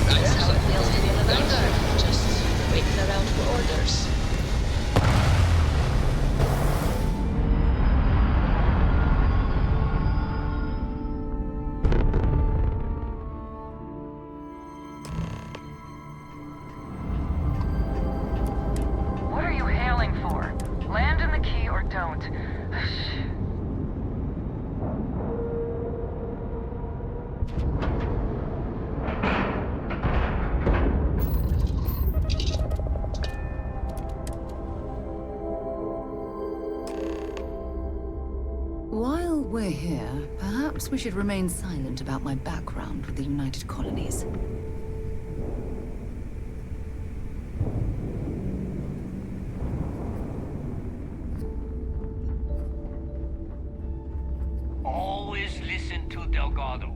That's how it feels to be on the vanguard. Just waiting around for orders. What are you hailing for? Land in the key or don't. While we're here, perhaps we should remain silent about my background with the United Colonies. Always listen to Delgado,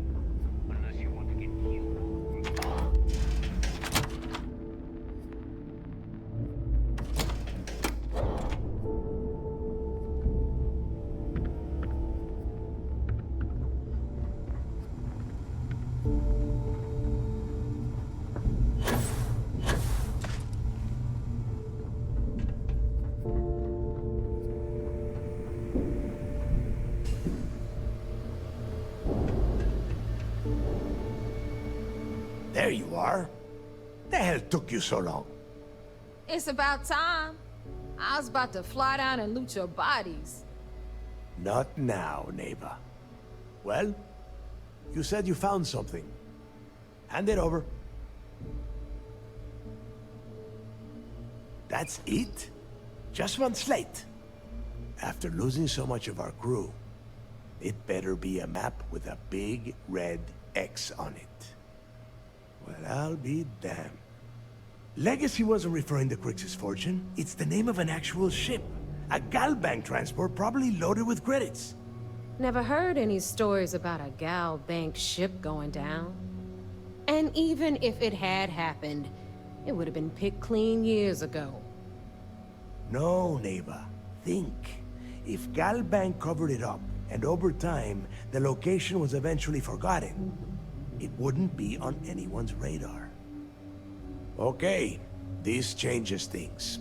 unless you want to get killed. There you are. The hell took you so long? It's about time. I was about to fly down and loot your bodies. Not now, neighbor. Well, you said you found something. Hand it over. That's it? Just one slate? After losing so much of our crew, it better be a map with a big red X on it. Well, I'll be damned. Legacy wasn't referring to Crix's fortune. It's the name of an actual ship. A Galbank transport probably loaded with credits. Never heard any stories about a Gal Bank ship going down. And even if it had happened, it would have been picked clean years ago. No, neighbor. Think. If Galbank covered it up, and over time, the location was eventually forgotten, it wouldn't be on anyone's radar. Okay, this changes things.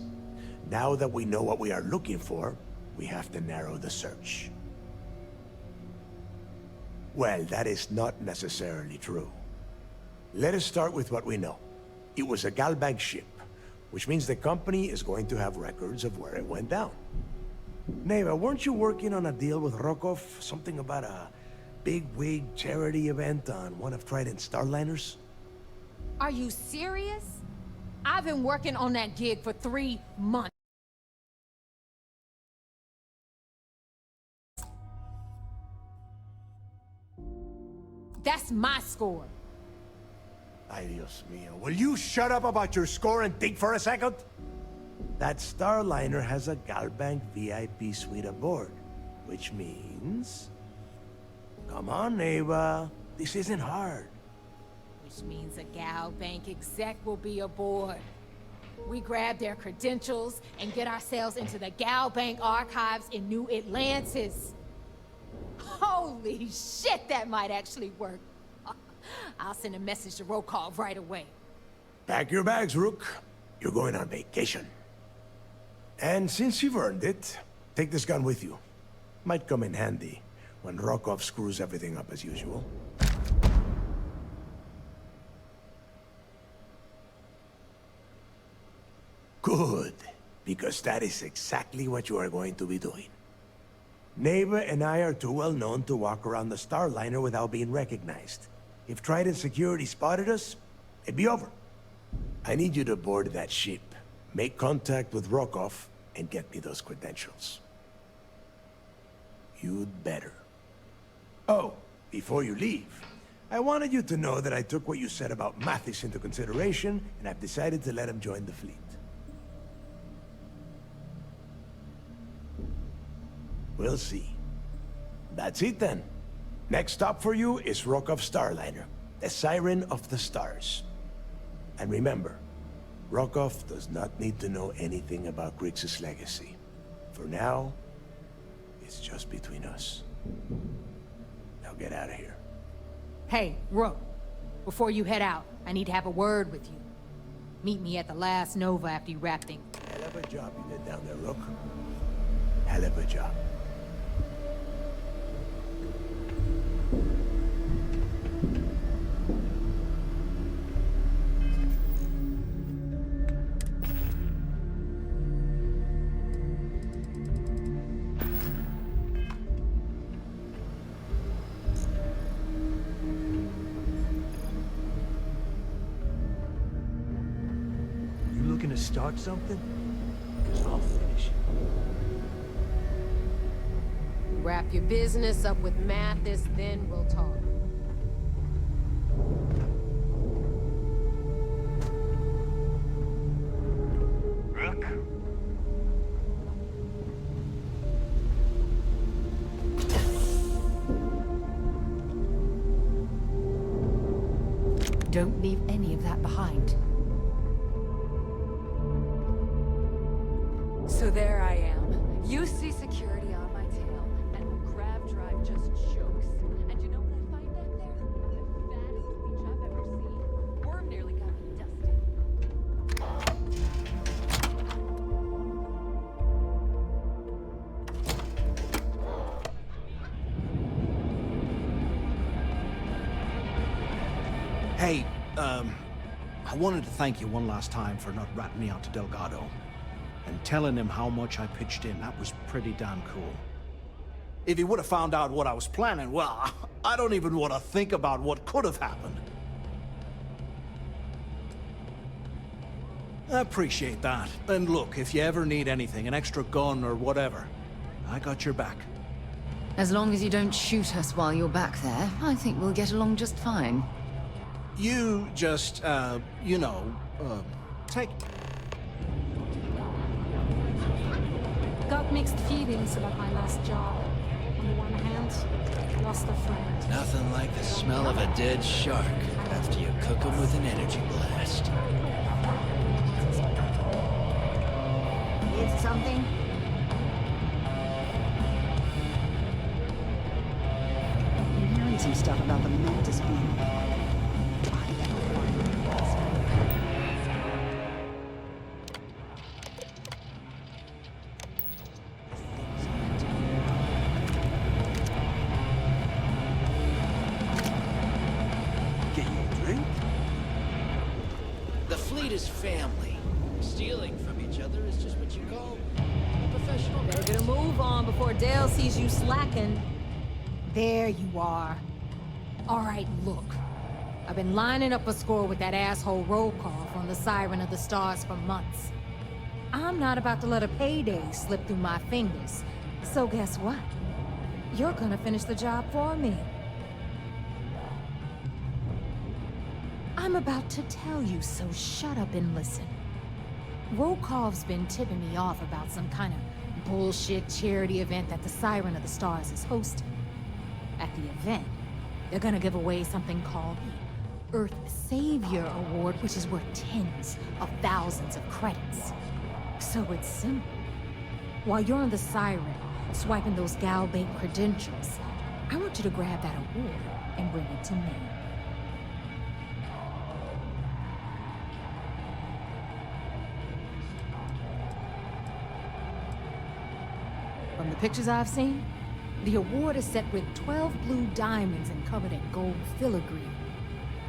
Now that we know what we are looking for, we have to narrow the search. Well, that is not necessarily true. Let us start with what we know. It was a Galbank ship, which means the company is going to have records of where it went down. Neighbor, weren't you working on a deal with Rokov? Something about a big-wig charity event on one of Trident's Starliners? Are you serious? I've been working on that gig for 3 months. That's my score. Ay, Dios mío. Will you shut up about your score and think for a second? That Starliner has a Galbank VIP suite aboard, which means... Come on, neighbor. This isn't hard. Which means a Gal Bank exec will be aboard. We grab their credentials and get ourselves into the Gal Bank archives in New Atlantis. Holy shit, that might actually work. I'll send a message to Rokov right away. Pack your bags, Rook. You're going on vacation. And since you've earned it, take this gun with you. Might come in handy when Rokov screws everything up as usual. Good, because that is exactly what you are going to be doing. Neighbor and I are too well known to walk around the Starliner without being recognized. If Trident Security spotted us, it'd be over. I need you to board that ship, make contact with Rokov, and get me those credentials. You'd better. Oh, before you leave, I wanted you to know that I took what you said about Mathis into consideration, and I've decided to let him join the fleet. We'll see. That's it then. Next stop for you is Rokov Starliner, the Siren of the Stars. And remember, Rokov does not need to know anything about Grixis' legacy. For now, it's just between us. Now get out of here. Hey, Rook. Before you head out, I need to have a word with you. Meet me at the last Nova after you wrap things. Hell of a job you did down there, Rook. Hell of a job. To start something? 'Cause I'll finish it. Wrap your business up with Mathis, then we'll talk. Rook? Don't leave any of that behind. So there I am. You see security on my tail, and the grav drive just jokes. And you know what I find back there? The fattest leech I've ever seen. Worm nearly got me dusted. Hey, I wanted to thank you one last time for not ratting me out to Delgado. And telling him how much I pitched in. That was pretty damn cool. If he would have found out what I was planning, well, I don't even want to think about what could have happened. I appreciate that. And look, if you ever need anything, an extra gun or whatever, I got your back. As long as you don't shoot us while you're back there, I think we'll get along just fine. You just, take... Got mixed feelings about my last job. On the one hand, lost a friend. Nothing like the smell of a dead shark after you cook them with an energy blast. Need something? I'm hearing some stuff about the Mantis being... Is family. Stealing from each other is just what you call a professional. Better get a move on before Dale sees you slacking. There you are. All right, look. I've been lining up a score with that asshole roll call from the Siren of the Stars for months. I'm not about to let a payday slip through my fingers. So guess what? You're gonna finish the job for me. I'm about to tell you, so shut up and listen. Rokov's been tipping me off about some kind of bullshit charity event that the Siren of the Stars is hosting. At the event, they're gonna give away something called the Earth Savior Award, which is worth tens of thousands of credits. So it's simple. While you're on the Siren, swiping those Gal Bank credentials, I want you to grab that award and bring it to me. From the pictures I've seen, the award is set with 12 blue diamonds and covered in gold filigree.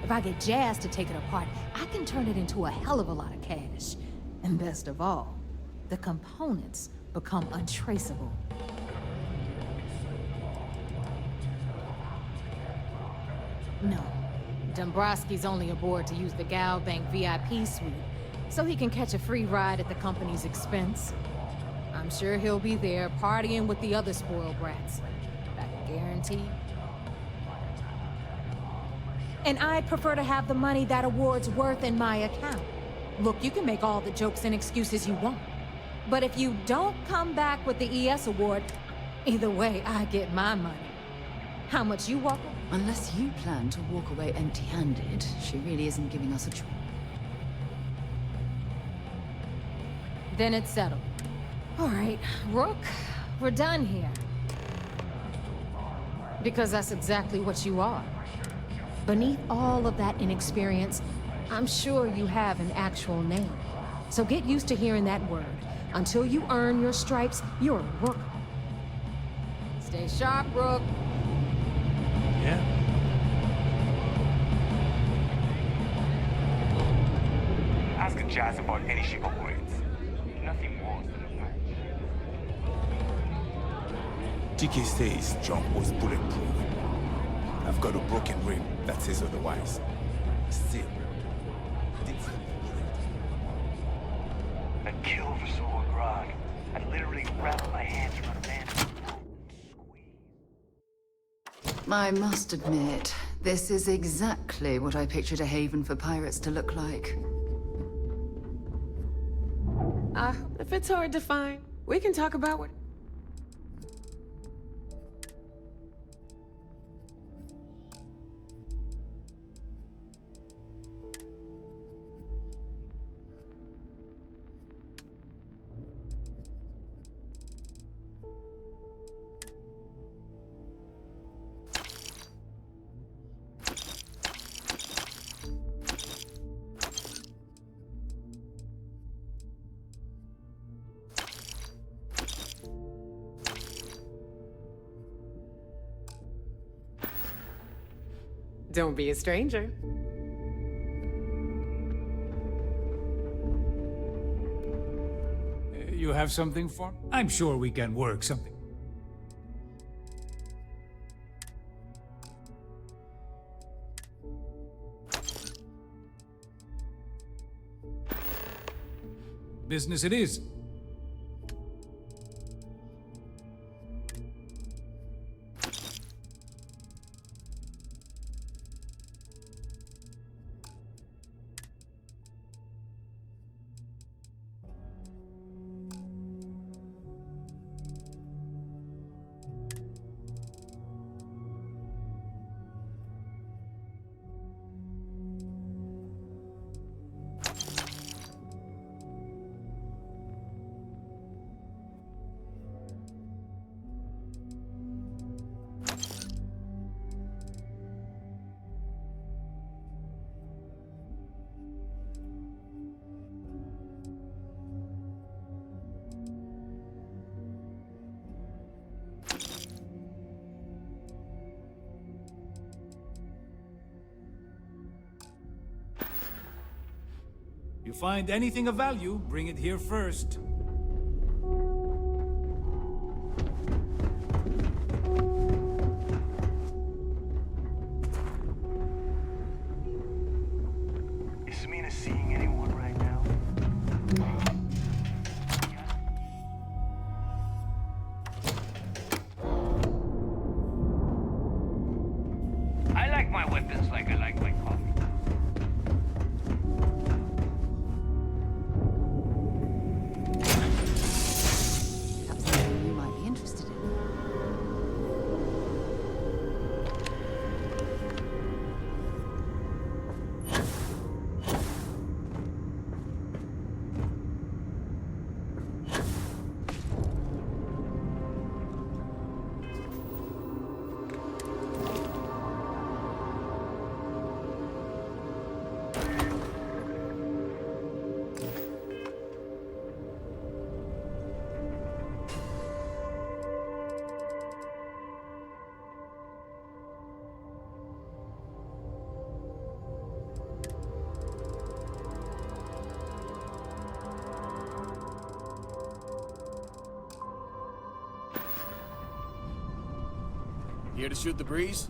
If I get Jazz to take it apart, I can turn it into a hell of a lot of cash. And best of all, the components become untraceable. No, Dombrowski's only aboard to use the Gal Bank VIP suite, so he can catch a free ride at the company's expense. I'm sure he'll be there partying with the other spoiled brats. I guarantee. And I'd prefer to have the money that award's worth in my account. Look, you can make all the jokes and excuses you want. But if you don't come back with the ES award, Either way, I get my money. How much you walk? Unless you plan to walk away empty-handed, she really isn't giving us a choice. Then it's settled. All right, Rook, we're done here. Because that's exactly what you are. Beneath all of that inexperience, I'm sure you have an actual name. So get used to hearing that word. Until you earn your stripes, you're a Rook. Stay sharp, Rook. Yeah? Ask Jazz about any ship operates. Nothing more than a match. TK says jump was bulletproof. I've got a broken ring that says otherwise. Still, I'd kill for some more grog. I'd literally wrap my hands around a man's throat and squeeze. I must admit, this is exactly what I pictured a haven for pirates to look like. If it's hard to find, we can talk about what... Don't be a stranger. You have something for me? I'm sure we can work something. Business it is. You find anything of value, bring it here first. Is Samina seeing anyone right now? I like my weapons like I like my coffee. You might be interested in. Here to shoot the breeze?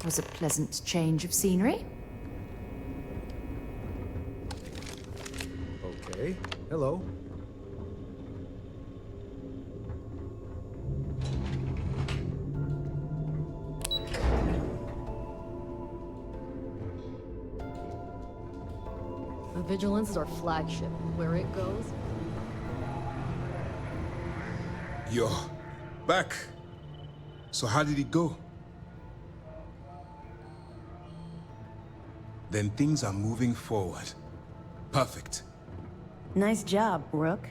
Was a pleasant change of scenery. Okay. Hello. The Vigilance is our flagship. Where it goes, You're back. So how did it go? Then things are moving forward. Perfect. Nice job, Rook.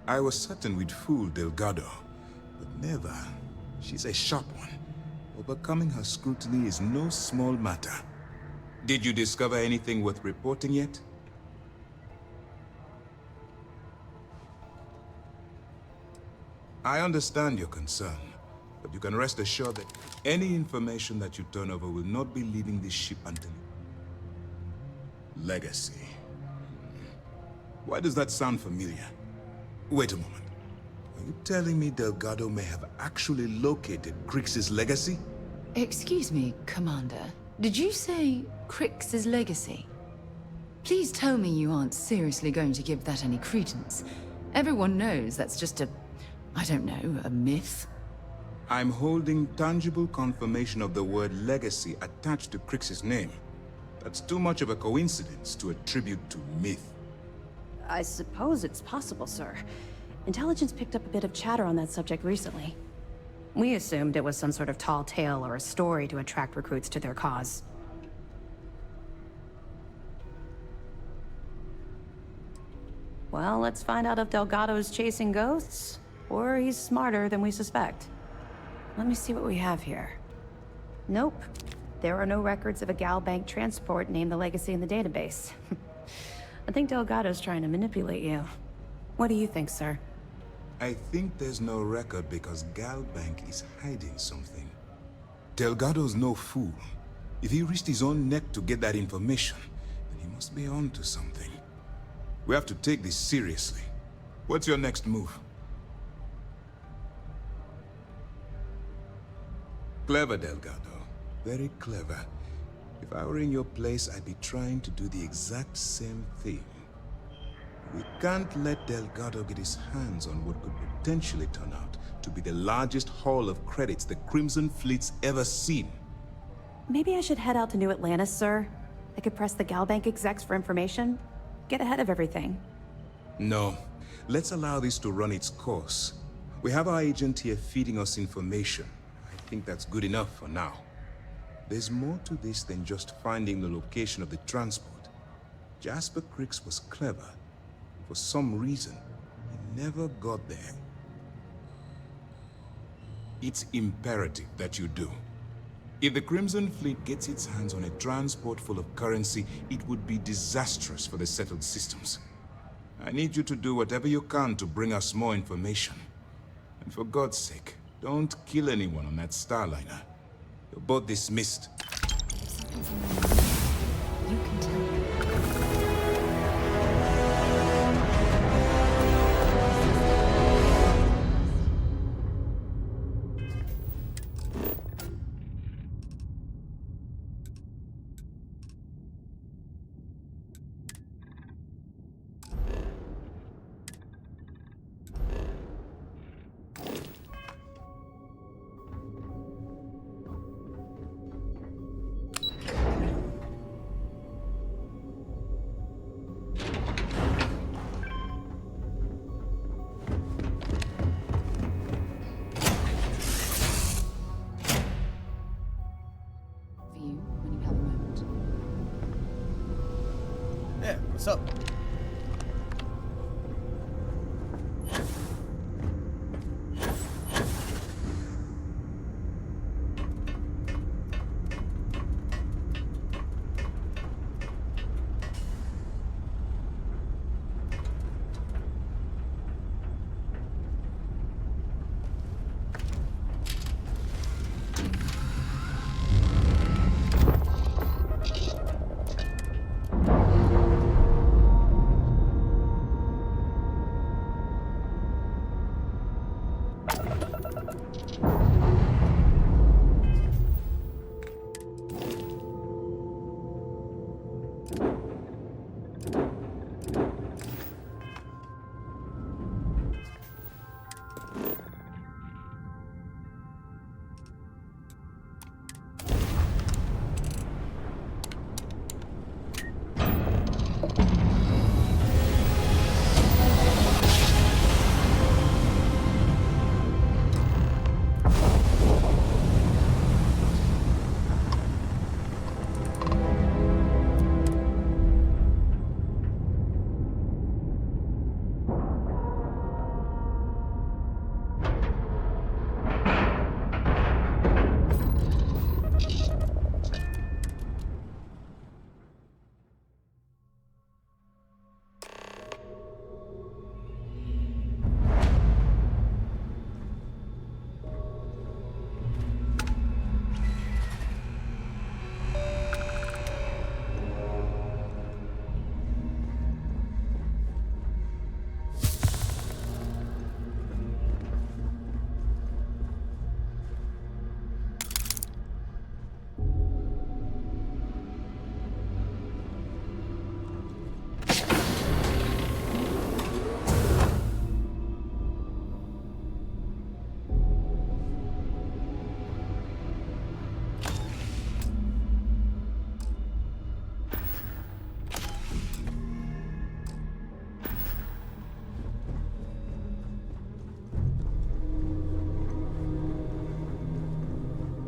I was certain we'd fool Delgado, but never. She's a sharp one. Overcoming her scrutiny is no small matter. Did you discover anything worth reporting yet? I understand your concern, but you can rest assured that any information that you turn over will not be leaving this ship until... Legacy. Why does that sound familiar? Wait a moment. Are you telling me Delgado may have actually located Crix's legacy? Excuse me, Commander. Did you say Crix's legacy? Please tell me you aren't seriously going to give that any credence. Everyone knows that's just a... I don't know, a myth. I'm holding tangible confirmation of the word legacy attached to Crix's name. That's too much of a coincidence to attribute to myth. I suppose it's possible, sir. Intelligence picked up a bit of chatter on that subject recently. We assumed it was some sort of tall tale or a story to attract recruits to their cause. Well, let's find out if Delgado's chasing ghosts, or he's smarter than we suspect. Let me see what we have here. Nope. There are no records of a Gal Bank transport named the Legacy in the database. I think Delgado's trying to manipulate you. What do you think, sir? I think there's no record because Gal Bank is hiding something. Delgado's no fool. If he risked his own neck to get that information, then he must be on to something. We have to take this seriously. What's your next move? Clever, Delgado. Very clever. If I were in your place, I'd be trying to do the exact same thing. We can't let Delgado get his hands on what could potentially turn out to be the largest haul of credits the Crimson Fleet's ever seen. Maybe I should head out to New Atlantis, sir. I could press the Gal Bank execs for information. Get ahead of everything. No. Let's allow this to run its course. We have our agent here feeding us information. I think that's good enough for now. There's more to this than just finding the location of the transport. Jasper Crix was clever. For some reason, he never got there. It's imperative that you do. If the Crimson Fleet gets its hands on a transport full of currency, it would be disastrous for the settled systems. I need you to do whatever you can to bring us more information. And for God's sake, don't kill anyone on that Starliner. You're both dismissed. You can tell me. What's up?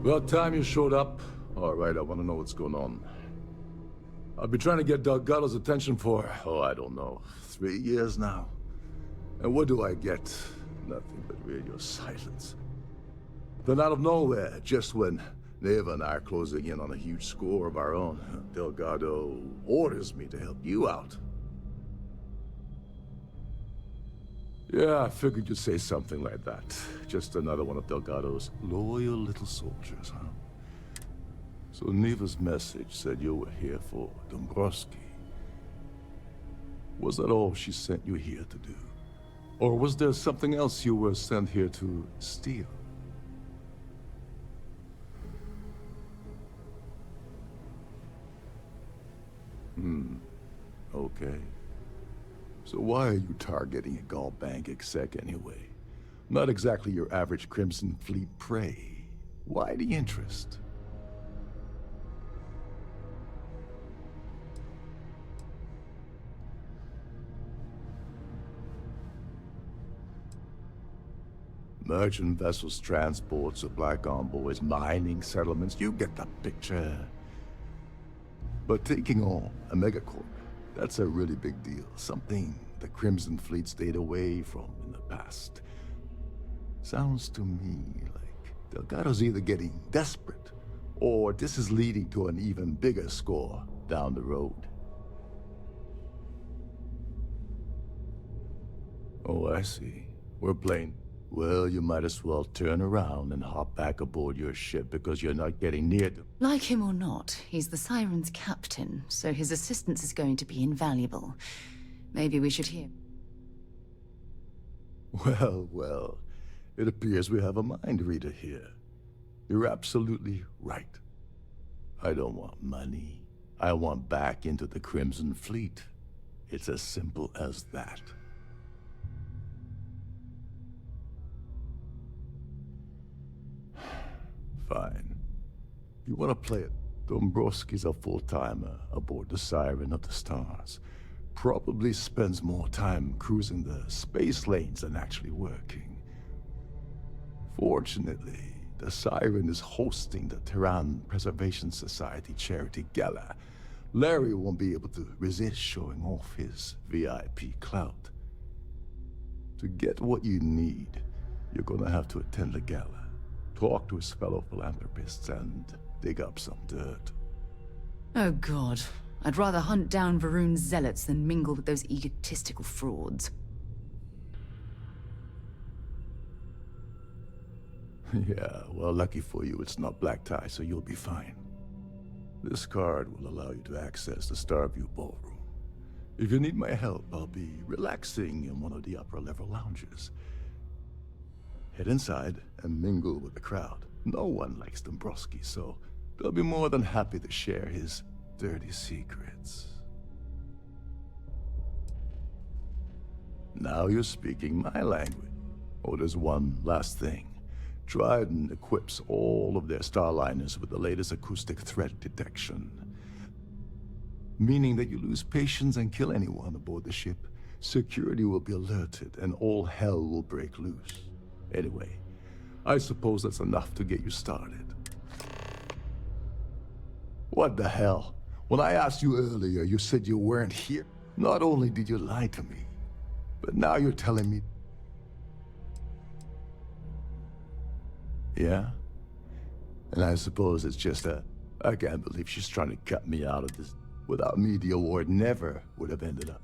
About time you showed up. All right, I want to know what's going on. I've been trying to get Delgado's attention for, oh, I don't know, 3 years now. And what do I get? Nothing but radio silence. Then out of nowhere, just when Neva and I are closing in on a huge score of our own, Delgado orders me to help you out. Yeah, I figured you'd say something like that. Just another one of Delgado's loyal little soldiers, huh? So Neva's message said you were here for Dombrowski. Was that all she sent you here to do? Or was there something else you were sent here to steal? Okay. So why are you targeting a Gaul Bank exec anyway? Not exactly your average Crimson Fleet prey. Why the interest? Merchant vessels, transports, supply convoys, mining settlements, you get the picture. But taking on a megacorp, that's a really big deal. Something the Crimson Fleet stayed away from in the past. Sounds to me like Delgado's either getting desperate, or this is leading to an even bigger score down the road. Oh, I see. We're playing. Well, you might as well turn around and hop back aboard your ship because you're not getting near them. Like him or not, he's the Siren's captain, so his assistance is going to be invaluable. Maybe we should hear. Well, it appears we have a mind reader here. You're absolutely right. I don't want money. I want back into the Crimson Fleet. It's as simple as that. Fine. You want to play it? Dombrowski's a full-timer aboard the Siren of the Stars. Probably spends more time cruising the space lanes than actually working. Fortunately, the Siren is hosting the Terran Preservation Society charity gala. Larry won't be able to resist showing off his VIP clout. To get what you need, you're gonna have to attend the gala. Talk to his fellow philanthropists and dig up some dirt. Oh god. I'd rather hunt down Varun's zealots than mingle with those egotistical frauds. Yeah, well, lucky for you, it's not black tie, so you'll be fine. This card will allow you to access the Starview Ballroom. If you need my help, I'll be relaxing in one of the upper-level lounges. Head inside and mingle with the crowd. No one likes Dombrowski, so they'll be more than happy to share his dirty secrets. Now you're speaking my language. Oh, there's one last thing. Trident equips all of their starliners with the latest acoustic threat detection. Meaning that you lose patience and kill anyone aboard the ship, security will be alerted and all hell will break loose. Anyway, I suppose that's enough to get you started. What the hell? When I asked you earlier, you said you weren't here. Not only did you lie to me, but now you're telling me... Yeah? And I suppose it's just I can't believe she's trying to cut me out of this. Without me, the award never would have ended up.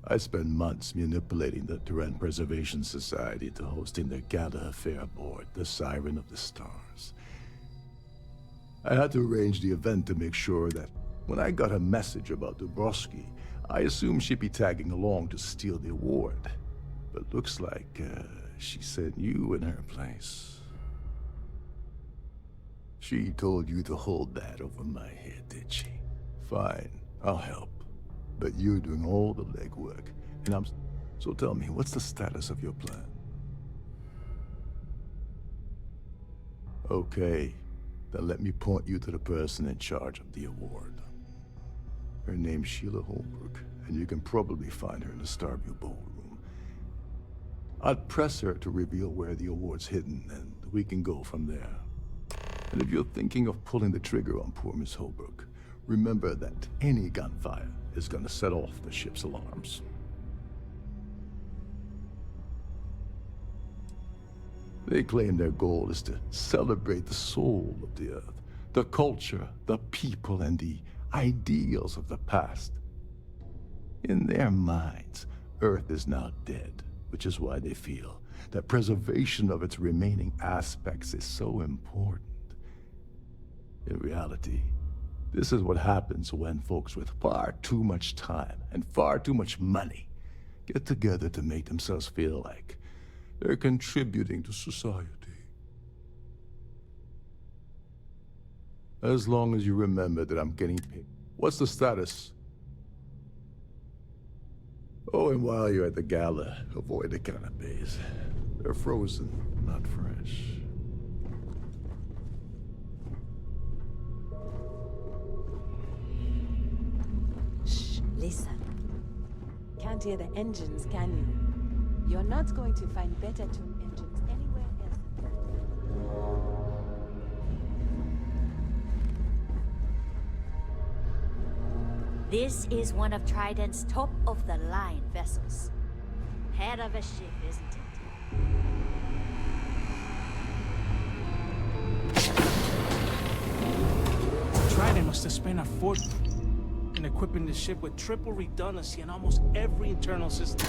I spent months manipulating the Terran Preservation Society into hosting their gala affair aboard the Siren of the Stars. I had to arrange the event to make sure that when I got a message about Dombrowski, I assumed she'd be tagging along to steal the award. But looks like she sent you in her place. She told you to hold that over my head, did she? Fine, I'll help. But you're doing all the legwork, and I'm... So tell me, what's the status of your plan? Okay, then let me point you to the person in charge of the award. Her name's Sheila Holbrook, and you can probably find her in the Starfield ballroom. I'd press her to reveal where the award's hidden, and we can go from there. And if you're thinking of pulling the trigger on poor Miss Holbrook, remember that any gunfire is gonna set off the ship's alarms. They claim their goal is to celebrate the soul of the Earth, the culture, the people, and the ideals of the past. In their minds, Earth is now dead, which is why they feel that preservation of its remaining aspects is so important. In reality, this is what happens when folks with far too much time and far too much money get together to make themselves feel like they're contributing to society. As long as you remember that I'm getting paid. What's the status? Oh, and while you're at the gala, avoid the canapes. They're frozen, not fresh. Shh, listen. Can't hear the engines, can you? You're not going to find better tuned engines anywhere else. This is one of Trident's top-of-the-line vessels. Head of a ship, isn't it? Trident must have spent a fortune in equipping the ship with triple redundancy in almost every internal system.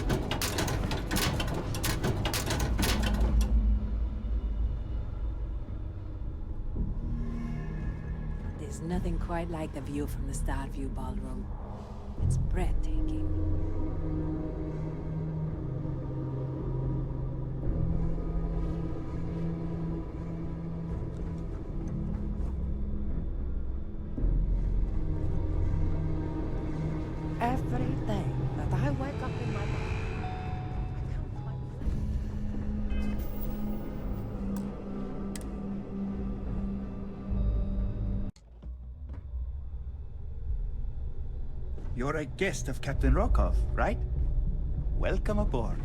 There's nothing quite like the view from the Starfield ballroom. It's breathtaking. Everything that I wake up in my mind, I can't find. You're a guest of Captain Rokov, right? Welcome aboard.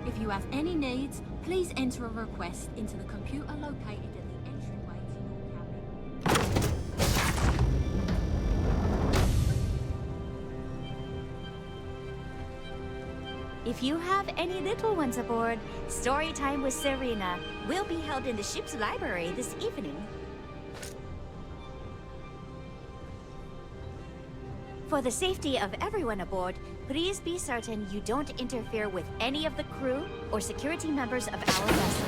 If you have any needs, please enter a request into the computer located at the entryway to your cabin. If you have any little ones aboard, story time with Serena will be held in the ship's library this evening. For the safety of everyone aboard, please be certain you don't interfere with any of the crew or security members of our vessel.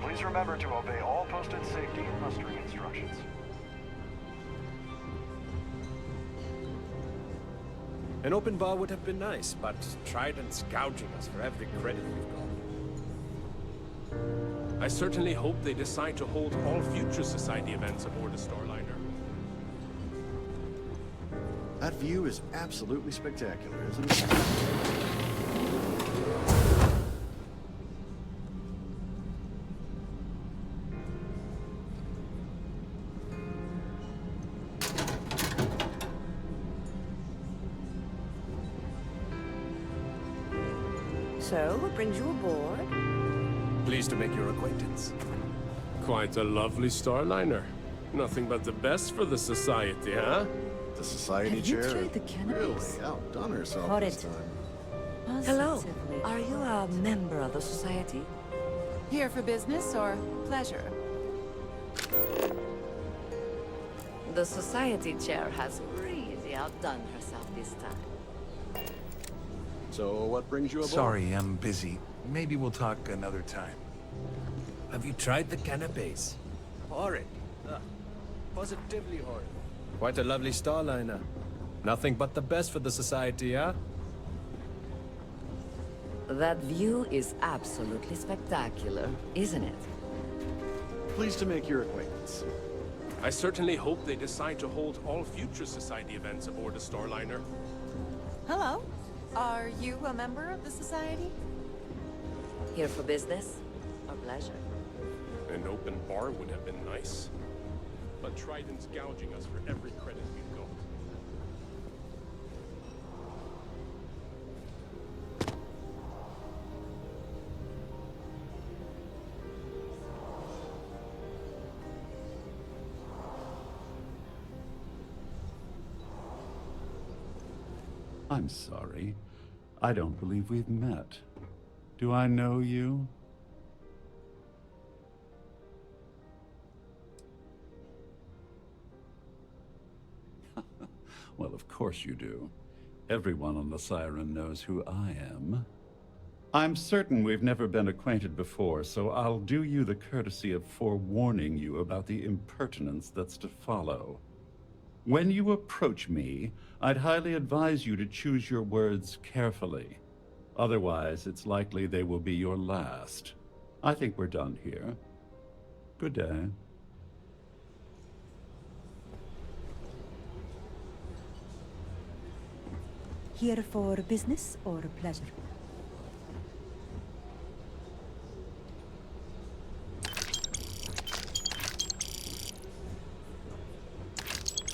Please remember to obey all posted safety and mustering instructions. An open bar would have been nice, but Trident's gouging us for every credit we've got. I certainly hope they decide to hold all future Society events aboard the Starliner. That view is absolutely spectacular, isn't it? So, what brings you aboard? Pleased to make your acquaintance. Quite a lovely Starliner. Nothing but the best for the Society, huh? The Society Have you chair tried the cannabis? really outdone herself Got this it. time. Hello. Are you a member of the society? Here for business or pleasure? The society chair has really outdone herself this time. So, what brings you aboard? Sorry, I'm busy. Maybe we'll talk another time. Have you tried the canapes? Horrid. Positively horrid. Quite a lovely starliner. Nothing but the best for the society, huh? That view is absolutely spectacular, isn't it? Pleased to make your acquaintance. I certainly hope they decide to hold all future society events aboard a starliner. Hello. Are you a member of the society? Here for business or pleasure? An open bar would have been nice. But Trident's gouging us for every credit we've got. I'm sorry. I don't believe we've met. Do I know you? Well, of course you do. Everyone on the Siren knows who I am. I'm certain we've never been acquainted before, so I'll do you the courtesy of forewarning you about the impertinence that's to follow. When you approach me, I'd highly advise you to choose your words carefully. Otherwise, it's likely they will be your last. I think we're done here. Good day. Here for business or pleasure?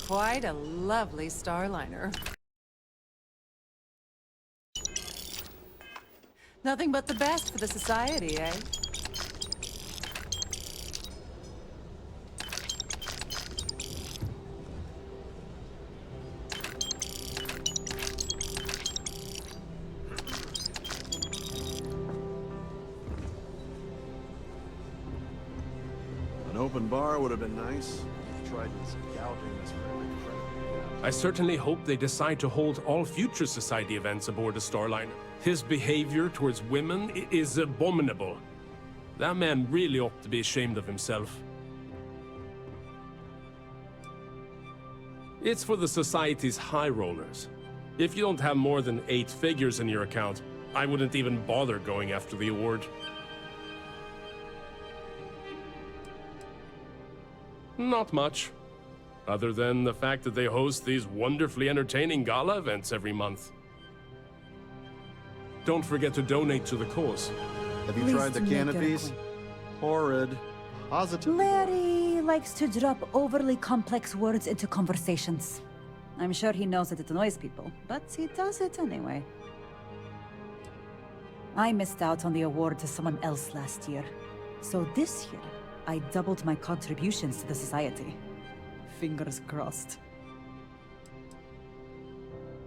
Quite a lovely starliner. Nothing but the best for the society, eh? An open bar would have been nice. Trident's gouging us for every credit. I certainly hope they decide to hold all future society events aboard a starliner. His behavior towards women is abominable. That man really ought to be ashamed of himself. It's for the society's high rollers. If you don't have more than 8 figures in your account, I wouldn't even bother going after the award. Not much. Other than the fact that they host these wonderfully entertaining gala events every month. Don't forget to donate to the cause. Have you tried the canopies? Horrid. Positive. Larry likes to drop overly complex words into conversations. I'm sure he knows that it annoys people, but he does it anyway. I missed out on the award to someone else last year. So this year, I doubled my contributions to the society. Fingers crossed.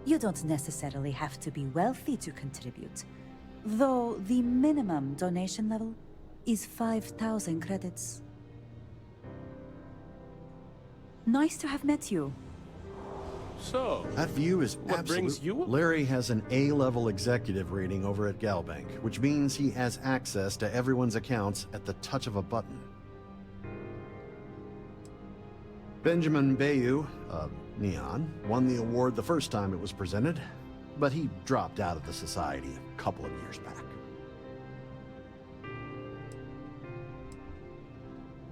You don't necessarily have to be wealthy to contribute, though the minimum donation level is 5,000 credits. Nice to have met you. So, that view is what brings you up? Larry has an A-level executive rating over at Galbank, which means he has access to everyone's accounts at the touch of a button. Benjamin Bayou, Neon, won the award the first time it was presented, but he dropped out of the society a couple of years back.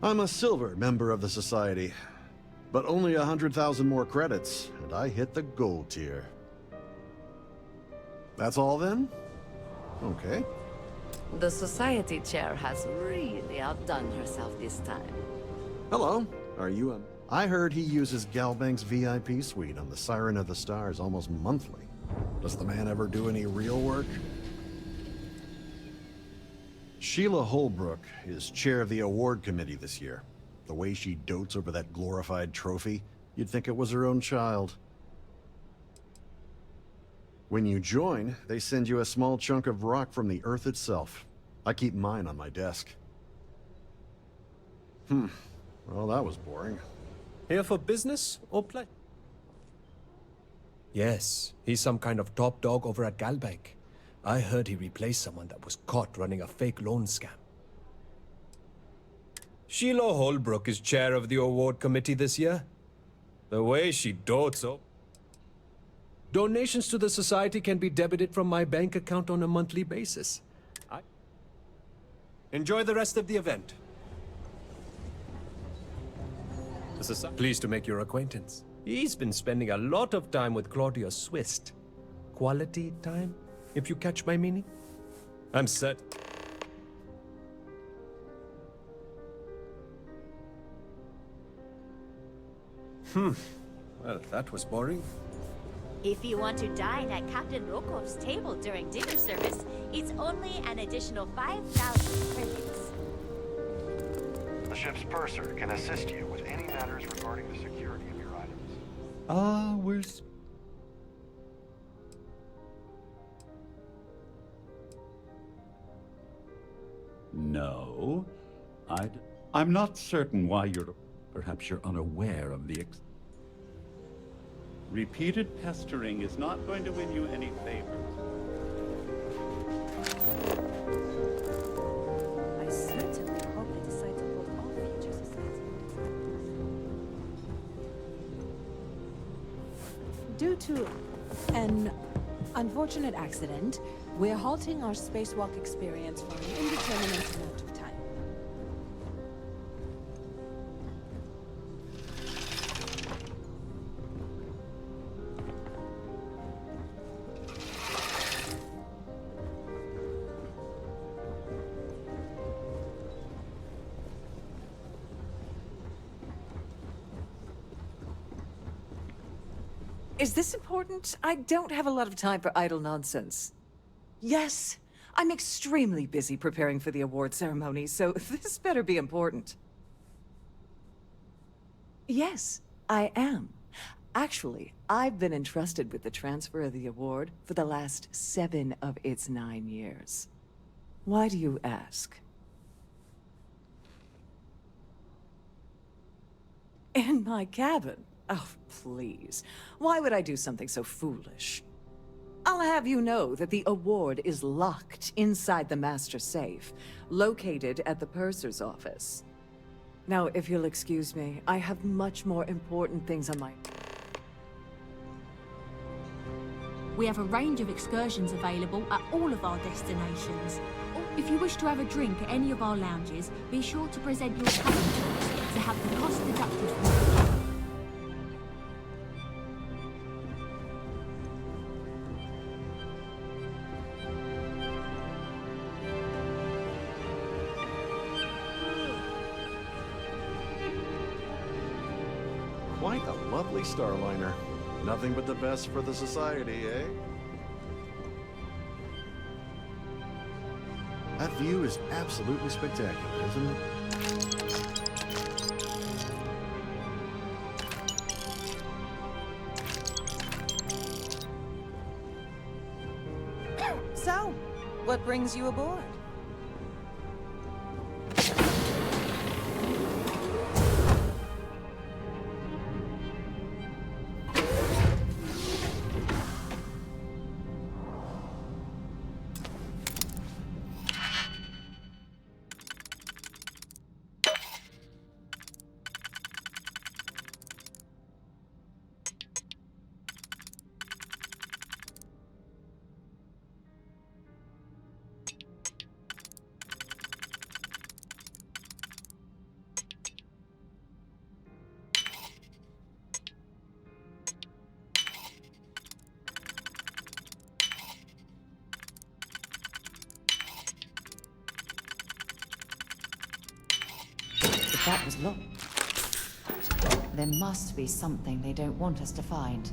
I'm a silver member of the society, but only 100,000 more credits, and I hit the gold tier. That's all then? Okay. The society chair has really outdone herself this time. Hello, are you a... I heard he uses Galbank's VIP suite on the Siren of the Stars almost monthly. Does the man ever do any real work? Sheila Holbrook is chair of the award committee this year. The way she dotes over that glorified trophy, you'd think it was her own child. When you join, they send you a small chunk of rock from the Earth itself. I keep mine on my desk. Well, that was boring. Here for business or play? Yes, he's some kind of top dog over at Galbank. I heard he replaced someone that was caught running a fake loan scam. Sheila Holbrook is chair of the award committee this year. The way she dotes up. Donations to the society can be debited from my bank account on a monthly basis. Enjoy the rest of the event. Pleased to make your acquaintance. He's been spending a lot of time with Claudia Swist. Quality time, if you catch my meaning. I'm set. Well, that was boring. If you want to dine at Captain Rokov's table during dinner service, it's only an additional 5,000 credits. The ship's purser can assist you with any matters regarding the security of your items. We're... No. I'm not certain why you're... Perhaps you're unaware of the... Repeated pestering is not going to win you any favors. I certainly hope they decide to hold all future society. Due to an unfortunate accident, we're halting our spacewalk experience for an indeterminate amount of time. Is this important? I don't have a lot of time for idle nonsense. Yes, I'm extremely busy preparing for the award ceremony, so this better be important. Yes, I am. Actually, I've been entrusted with the transfer of the award for the last 7 of its 9 years. Why do you ask? In my cabin? Oh, please. Why would I do something so foolish? I'll have you know that the award is locked inside the master safe, located at the purser's office. Now, if you'll excuse me, I have much more important things on my... We have a range of excursions available at all of our destinations. If you wish to have a drink at any of our lounges, be sure to present your cabin choice to have the cost deducted from the account. Quite a lovely Starliner. Nothing but the best for the society, eh? That view is absolutely spectacular, isn't it? So, what brings you aboard? That was locked. There must be something they don't want us to find.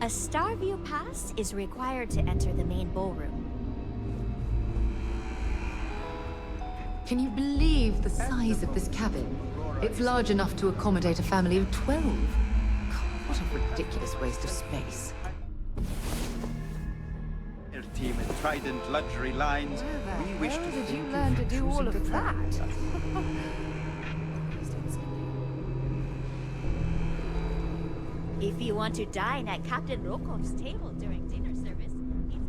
A Starview pass is required to enter the main ballroom. Can you believe the size of this cabin? It's large enough to accommodate a family of 12. God, what a ridiculous waste of space. Air team and Trident luxury lines. We wish to Did you thank learn for to do choosing all to of travel that? with us. If you want to dine at Captain Rokov's table during dinner service, it's only an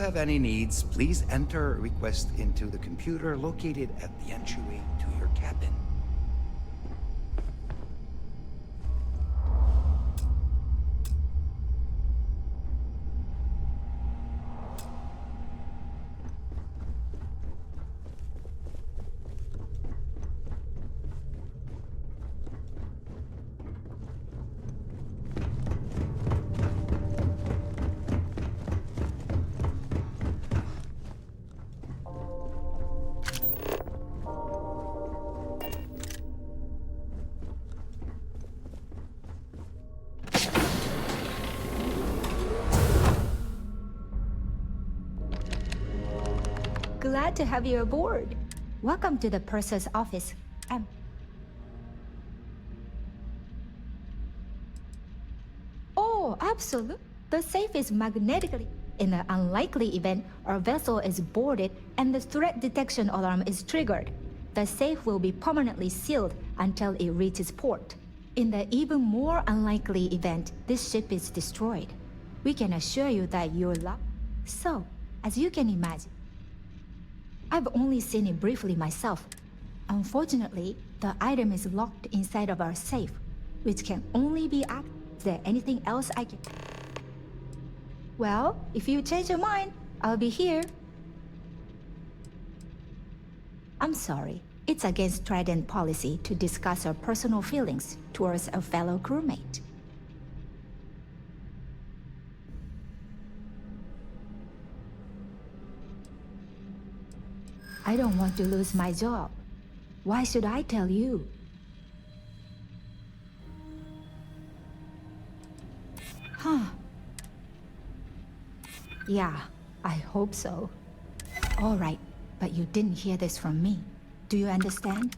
have any needs, please enter a request into the computer located at the entryway to your cabin. Glad to have you aboard. Welcome to the purser's office. Oh, absolutely. The safe is magnetically. In the unlikely event, our vessel is boarded and the threat detection alarm is triggered, the safe will be permanently sealed until it reaches port. In the even more unlikely event this ship is destroyed, we can assure you that you're locked. So, as you can imagine, I've only seen it briefly myself. Unfortunately, the item is locked inside of our safe, which can only be activated. Is there anything else I can... Well, if you change your mind, I'll be here. I'm sorry. It's against Trident policy to discuss our personal feelings towards a fellow crewmate. I don't want to lose my job. Why should I tell you? Huh. Yeah, I hope so. All right, but you didn't hear this from me. Do you understand?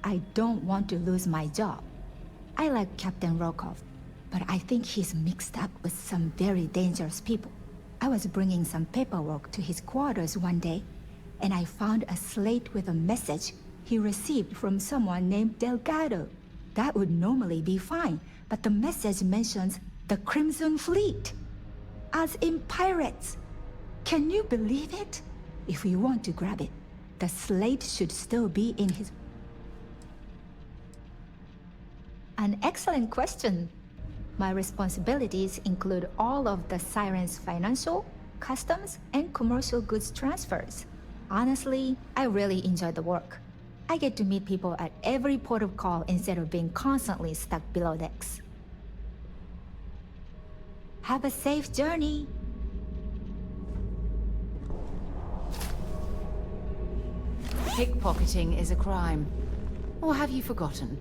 I don't want to lose my job. I like Captain Rokov, but I think he's mixed up with some very dangerous people. I was bringing some paperwork to his quarters one day, and I found a slate with a message he received from someone named Delgado. That would normally be fine, but the message mentions the Crimson Fleet, as in pirates. Can you believe it? If you want to grab it, the slate should still be in his... An excellent question. My responsibilities include all of the Siren's financial, customs, and commercial goods transfers. Honestly, I really enjoy the work. I get to meet people at every port of call instead of being constantly stuck below decks. Have a safe journey. Pickpocketing is a crime. Or have you forgotten?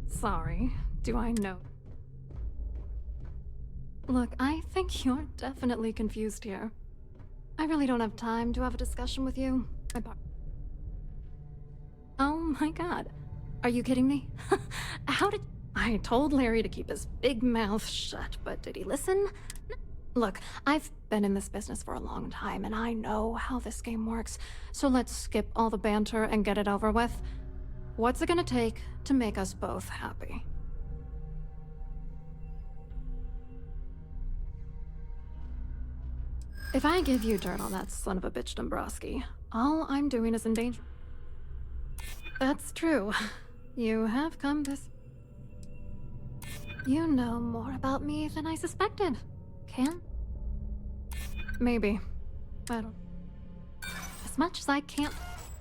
Sorry, do I know? Look, I think you're definitely confused here. I really don't have time to have a discussion with you. Oh my god. Are you kidding me? How did... I told Larry to keep his big mouth shut, but did he listen? Look, I've been in this business for a long time, and I know how this game works. So let's skip all the banter and get it over with. What's it gonna take to make us both happy? If I give you dirt on that son of a bitch Dombrowski, all I'm doing is in danger. That's true. You have come this... You know more about me than I suspected. Can? Maybe. I don't... As much as I can't...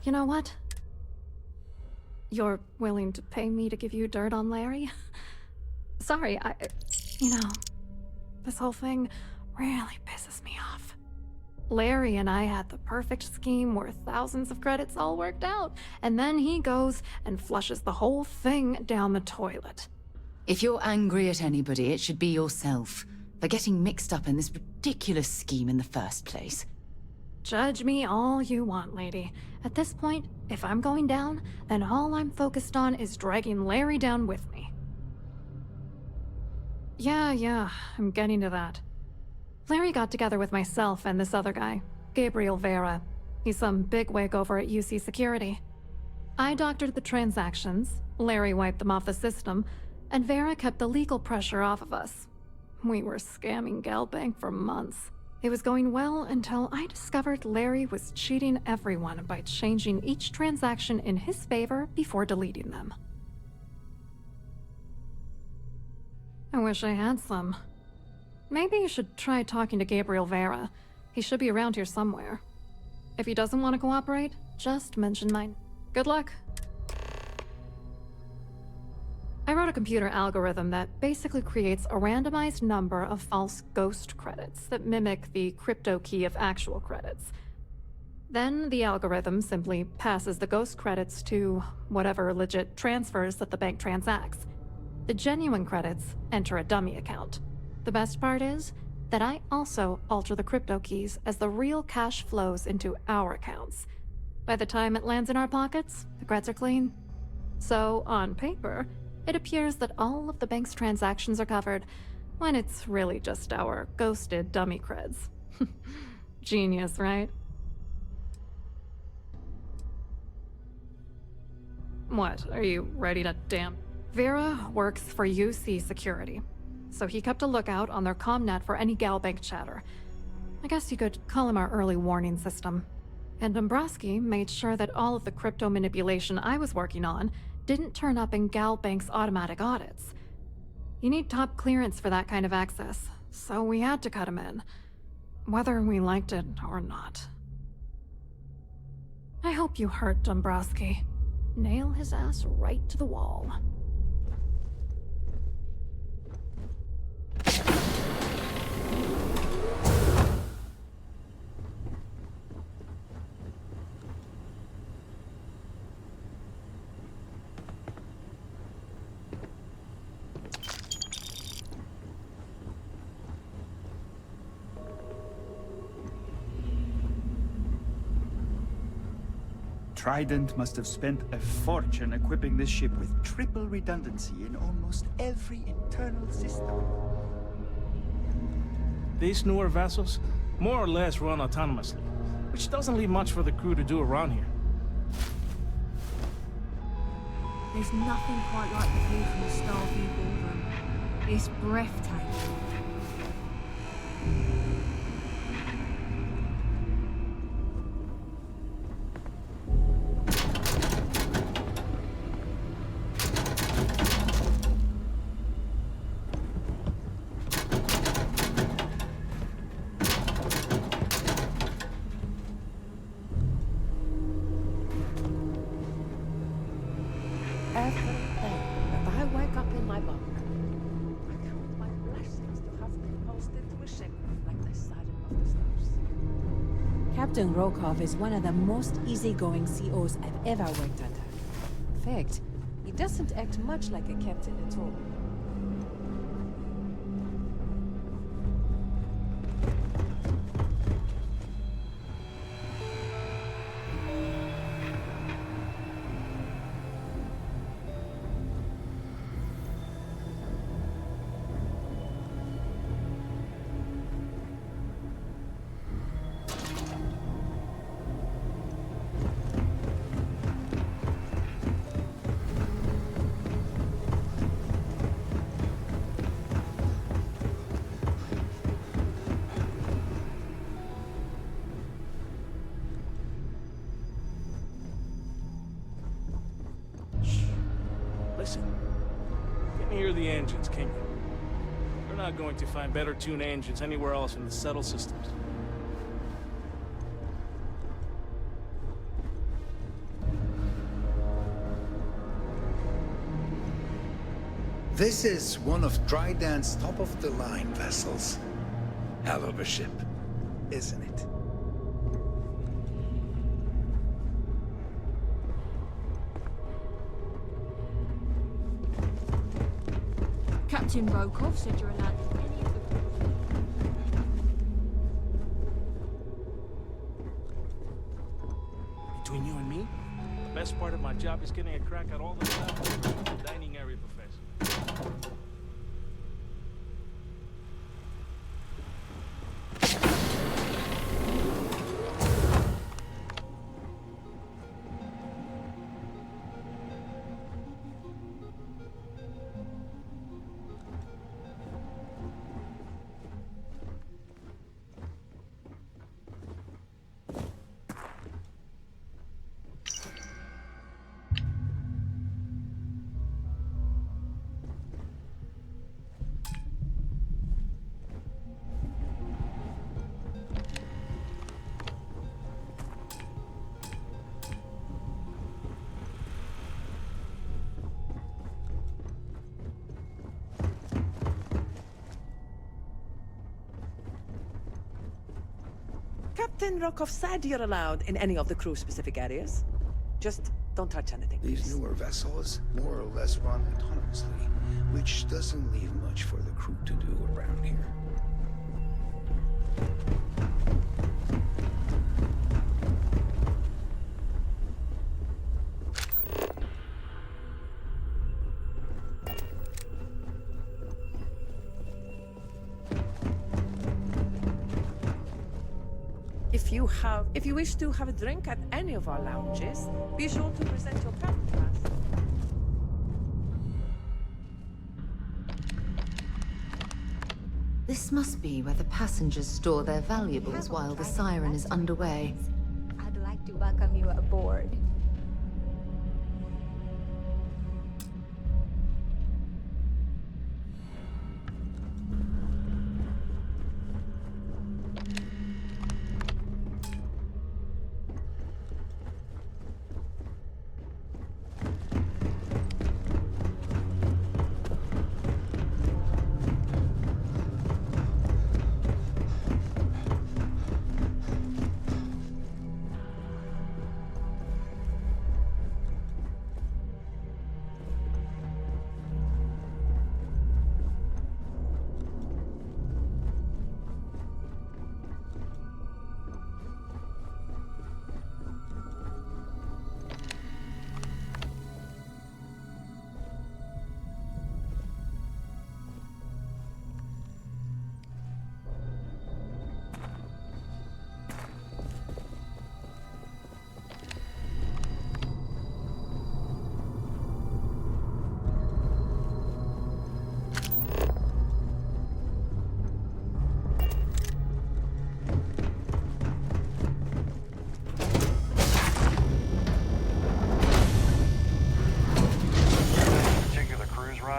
You know what? You're willing to pay me to give you dirt on Larry? Sorry, you know, this whole thing really pisses me off. Larry and I had the perfect scheme worth thousands of credits all worked out, and then he goes and flushes the whole thing down the toilet. If you're angry at anybody, it should be yourself for getting mixed up in this ridiculous scheme in the first place. Judge me all you want, lady. At this point, if I'm going down, then all I'm focused on is dragging Larry down with me. Yeah, I'm getting to that. Larry got together with myself and this other guy, Gabriel Vera. He's some bigwig over at UC Security. I doctored the transactions, Larry wiped them off the system, and Vera kept the legal pressure off of us. We were scamming Galbank for months. It was going well until I discovered Larry was cheating everyone by changing each transaction in his favor before deleting them. I wish I had some. Maybe you should try talking to Gabriel Vera. He should be around here somewhere. If he doesn't want to cooperate, just mention mine. Good luck. I wrote a computer algorithm that basically creates a randomized number of false ghost credits that mimic the crypto key of actual credits. Then the algorithm simply passes the ghost credits to whatever legit transfers that the bank transacts. The genuine credits enter a dummy account. The best part is that I also alter the crypto keys as the real cash flows into our accounts. By the time it lands in our pockets, the creds are clean. So, on paper, it appears that all of the bank's transactions are covered, when it's really just our ghosted dummy creds. Genius, right? What, are you ready to damn? Vera works for UC Security, so he kept a lookout on their comnet for any Galbank chatter. I guess you could call him our early warning system. And Dombrowski made sure that all of the crypto manipulation I was working on didn't turn up in Galbank's automatic audits. You need top clearance for that kind of access, so we had to cut him in, whether we liked it or not. I hope you hurt Dombrowski. Nail his ass right to the wall. Trident must have spent a fortune equipping this ship with triple redundancy in almost every internal system. These newer vessels more or less run autonomously, which doesn't leave much for the crew to do around here. There's nothing quite like the view from the Starfield ballroom. It's breathtaking. Captain Rokov is one of the most easygoing COs I've ever worked under. In fact, he doesn't act much like a captain at all. Listen, can you hear the engines, can you? You're not going to find better tuned engines anywhere else in the settled systems. This is one of Trident's top-of-the-line vessels. Hell of a ship, isn't it? Captain Rokov said you're allowed in any of the... Between you and me, the best part of my job is getting a crack at all the stuff in the dining area profession. Captain Rokov said you're allowed in any of the crew-specific areas. Just don't touch anything, These please. newer vessels more or less run autonomously, which doesn't leave much for the crew to do around here. If you wish to have a drink at any of our lounges, be sure to present your captain pass. This must be where the passengers store their valuables while the siren is underway. I'd like to welcome you aboard.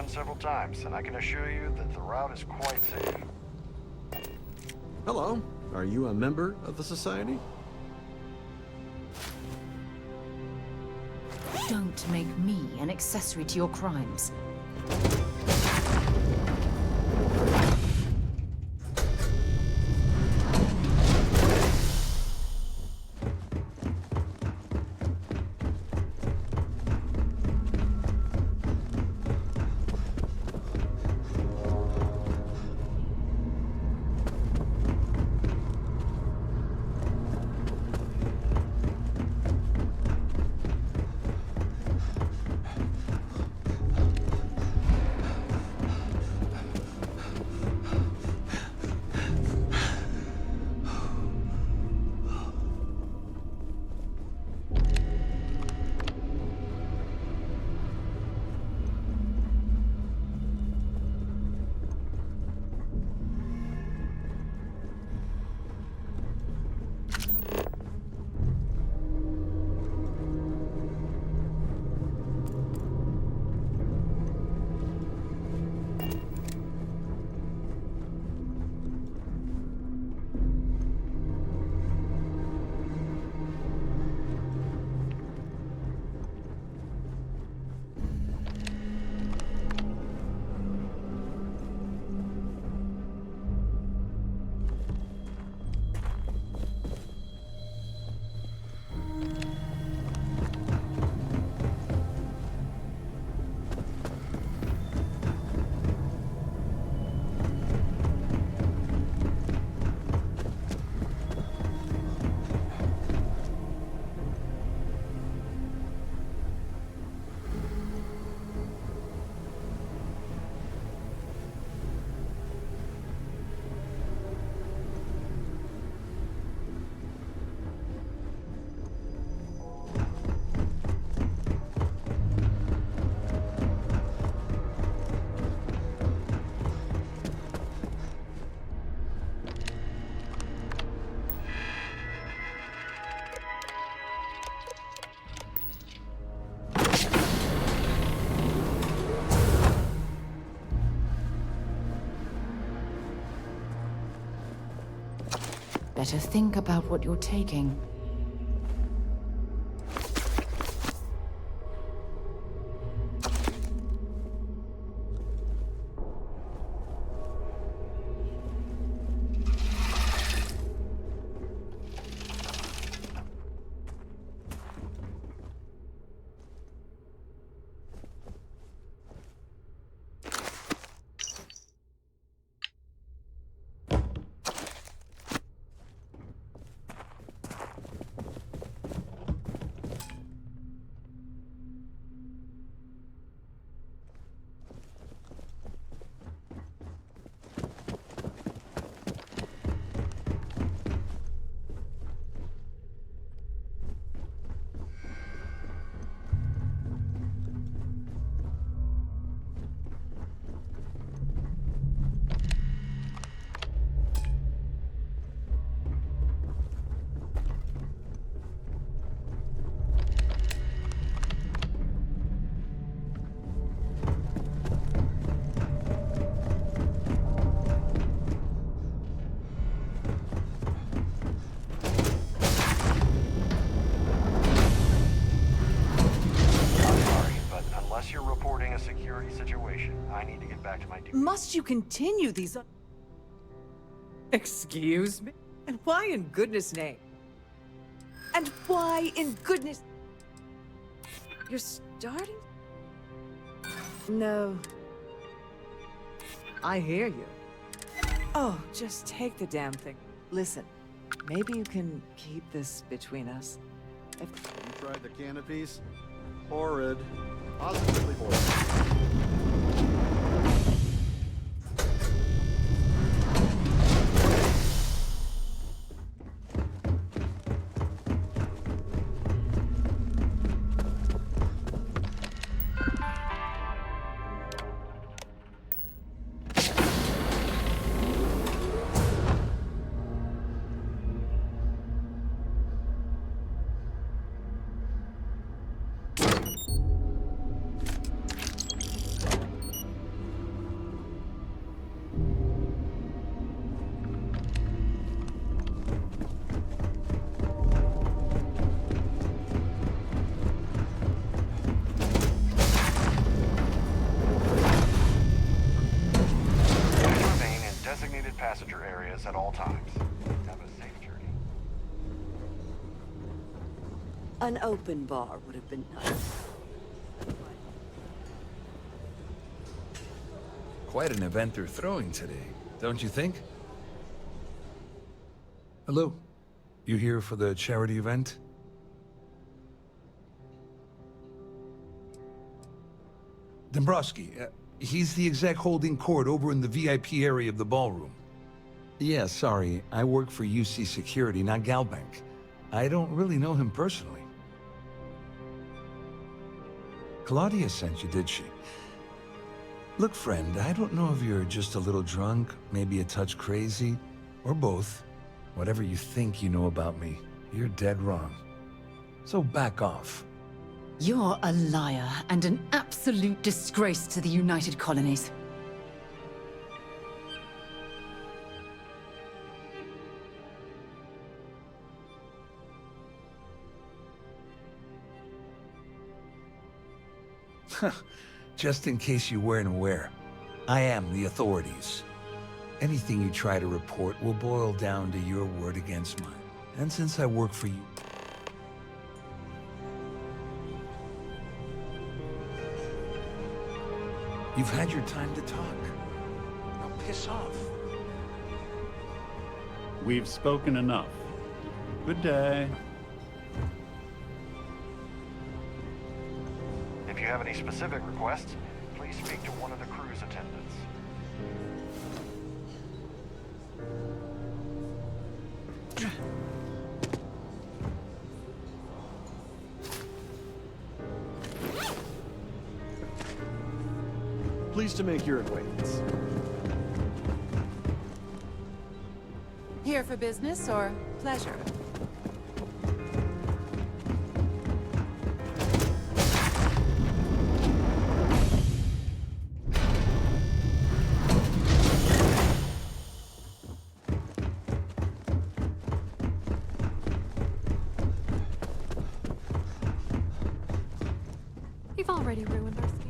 Several times, and I can assure you that the route is quite safe. Hello. Are you a member of the Society? Don't make me an accessory to your crimes. Better think about what you're taking. Must you continue these? Excuse me? And why in goodness name? And why in goodness? You're starting? No. I hear you. Oh, just take the damn thing. Listen, maybe you can keep this between us. You tried the canopies? Horrid. Positively horrid. Passenger areas at all times. Have a safe journey. An open bar would have been nice. Quite an event they're throwing today, don't you think? Hello. You here for the charity event? Dombrowski, he's the exec holding court over in the VIP area of the ballroom. Yeah, sorry. I work for UC Security, not Galbank. I don't really know him personally. Claudia sent you, did she? Look, friend, I don't know if you're just a little drunk, maybe a touch crazy, or both. Whatever you think you know about me, you're dead wrong. So back off. You're a liar and an absolute disgrace to the United Colonies. Just in case you weren't aware, I am the authorities. Anything you try to report will boil down to your word against mine. And since I work for you... You've had your time to talk. Now piss off. We've spoken enough. Good day. If you have any specific requests, please speak to one of the crew's attendants. Pleased to make your acquaintance. Here for business or pleasure? already ruined our scheme.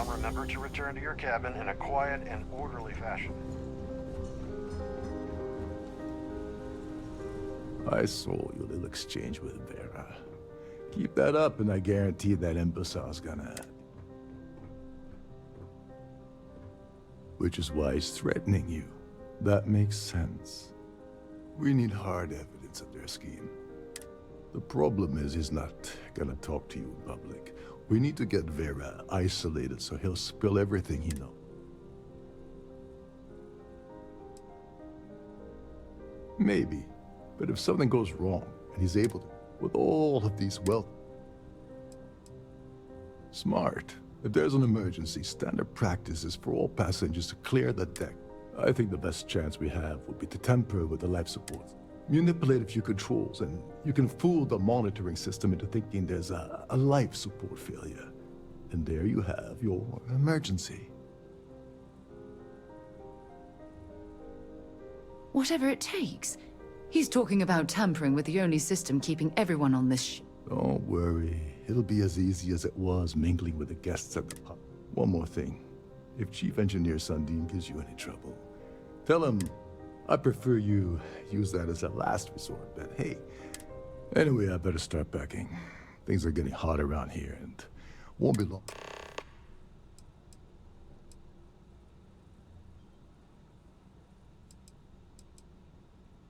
Remember to return to your cabin in a quiet and orderly fashion. I saw your little exchange with Vera. Keep that up and I guarantee that imbecile's gonna... Which is why he's threatening you. That makes sense. We need hard evidence of their scheme. The problem is he's not gonna talk to you in public. We need to get Vera isolated so he'll spill everything he knows. Maybe, but if something goes wrong and he's able to, with all of these wealth... Smart. If there's an emergency, standard practice is for all passengers to clear the deck. I think the best chance we have would be to tamper with the life support. Manipulate a few controls, and you can fool the monitoring system into thinking there's a life support failure. And there you have your emergency. Whatever it takes. He's talking about tampering with the only system keeping everyone on this ship. Don't worry. It'll be as easy as it was mingling with the guests at the pub. One more thing. If Chief Engineer Sundin gives you any trouble, tell him I prefer you use that as a last resort, but hey. Anyway, I better start packing. Things are getting hot around here and won't be long.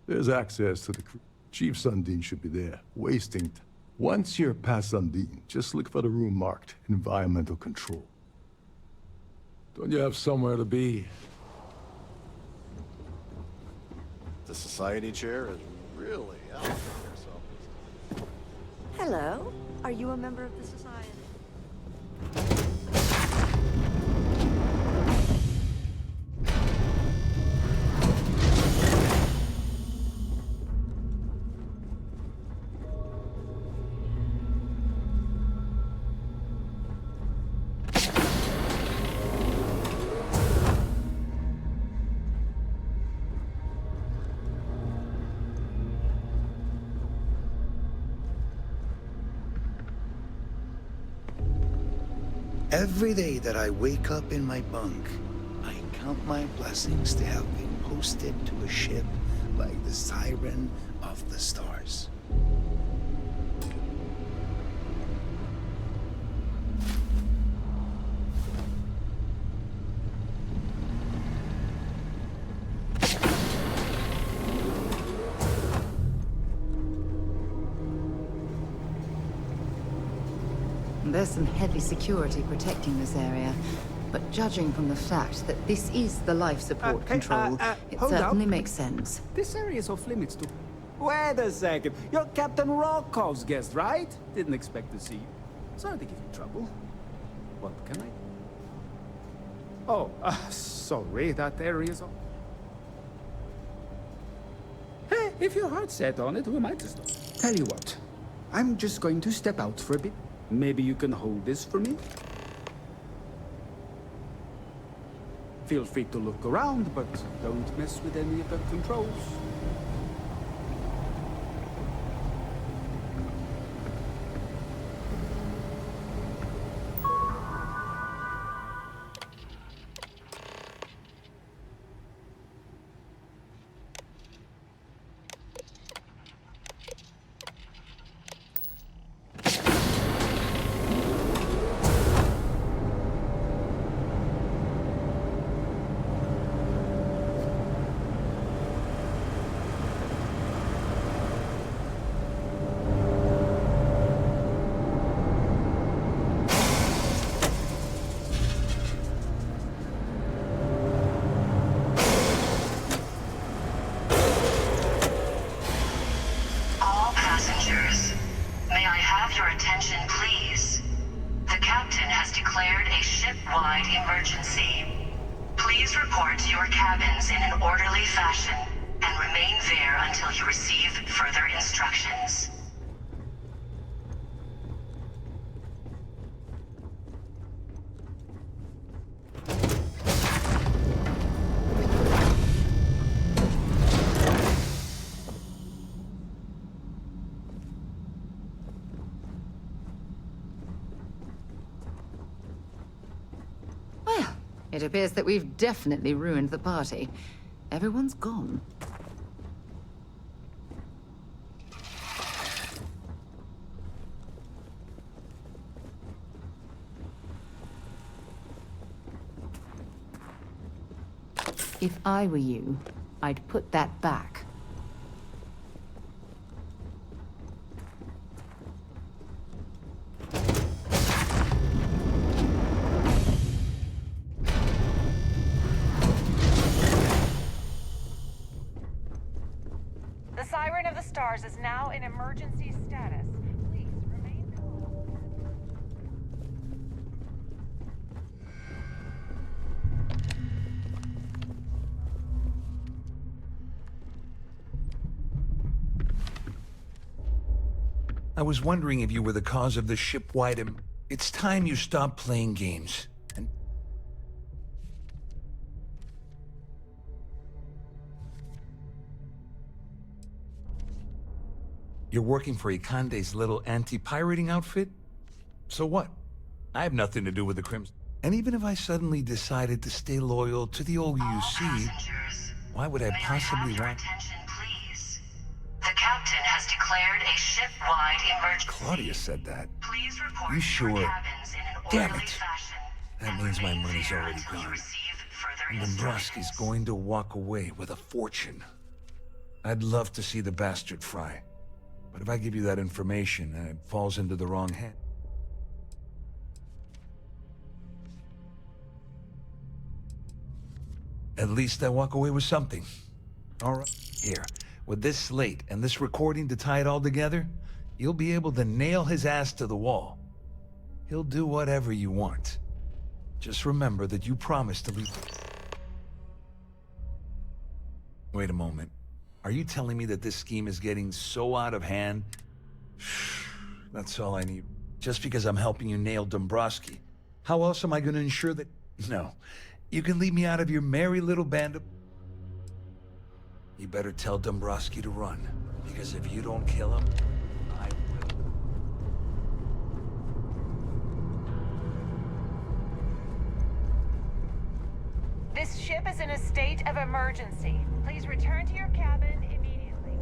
There's access to the crew. Chief Sundin should be there, wasting time. Once you're past Sundin, just look for the room marked Environmental Control. Don't you have somewhere to be? The society chair is really out there, so... Hello. Are you a member of the society? Every day that I wake up in my bunk, I count my blessings to have been posted to a ship like the Siren of the Stars. There's some heavy security protecting this area, but judging from the fact that this is the life support control, it certainly makes sense. This area is off limits to... Wait a second. You're Captain Rokov's guest, right? Didn't expect to see you. Sorry to give you trouble. What can I... Oh, sorry, that area's off. Hey, if your heart's set on it, we might just... Tell you what, I'm just going to step out for a bit. Maybe you can hold this for me? Feel free to look around, but don't mess with any of the controls. All passengers, may I have your attention, please? The captain has declared a ship-wide emergency. Please report to your cabins in an orderly fashion and remain there until you receive further instructions. Well, it appears that we've definitely ruined the party. Everyone's gone. If I were you, I'd put that back. The Siren of the Stars is now in emergency status. Please remain calm. I was wondering if you were the cause of the ship-wide It's time you stop playing games. And you're working for Ikande's little anti-pirating outfit? So what? I have nothing to do with the Crimson. And even if I suddenly decided to stay loyal to the old UC, why would I possibly want... The captain has declared a ship-wide emergency. Claudia said that. Please report You to sure? your cabins in an Damn orderly it. fashion. That means my money's there already until you gone. receive further And instructions. Dombrowski's going to walk away with a fortune. I'd love to see the bastard fry. But if I give you that information and it falls into the wrong hand... At least I walk away with something. All right. Here, with this slate and this recording to tie it all together, you'll be able to nail his ass to the wall. He'll do whatever you want. Just remember that you promised to leave... Wait a moment. Are you telling me that this scheme is getting so out of hand? That's all I need. Just because I'm helping you nail Dombrowski. How else am I going to ensure that... No. You can leave me out of your merry little band of... You better tell Dombrowski to run. Because if you don't kill him, I will. This ship is in a state of emergency. Please return to your cabin immediately.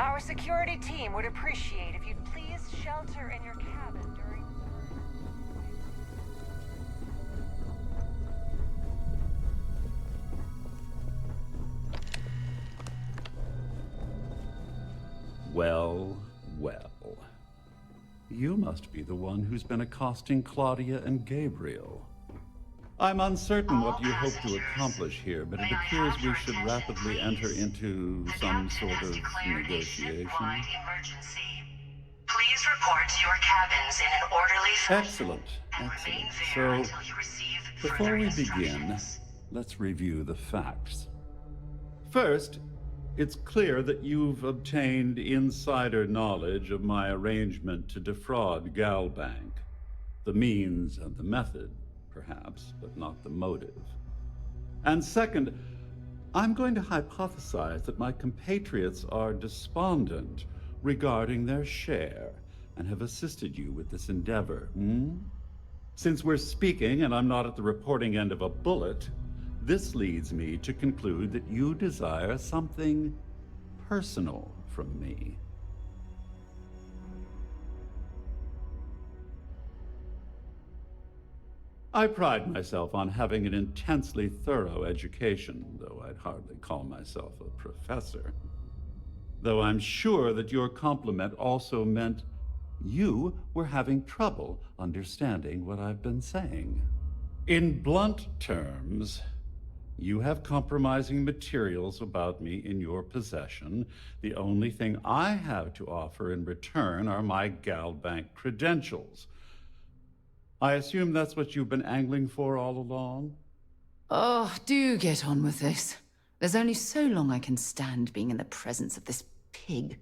Our security team would appreciate if you'd please shelter in your cabin during... Well, well. You must be the one who's been accosting Claudia and Gabriel. I'm uncertain what you hope to accomplish here, but it appears we should rapidly enter into some sort of negotiation. Please report to your cabins in an orderly fashion. Excellent, and excellent. remain there So, until you receive before further we instructions. begin, let's review the facts. First, it's clear that you've obtained insider knowledge of my arrangement to defraud Galbank. The means and the method, perhaps, but not the motive. And second, I'm going to hypothesize that my compatriots are despondent regarding their share and have assisted you with this endeavor. Since we're speaking and I'm not at the reporting end of a bullet, this leads me to conclude that you desire something personal from me. I pride myself on having an intensely thorough education, though I'd hardly call myself a professor. Though I'm sure that your compliment also meant you were having trouble understanding what I've been saying. In blunt terms, you have compromising materials about me in your possession. The only thing I have to offer in return are my GalBank credentials. I assume that's what you've been angling for all along? Oh, do get on with this. There's only so long I can stand being in the presence of this pig.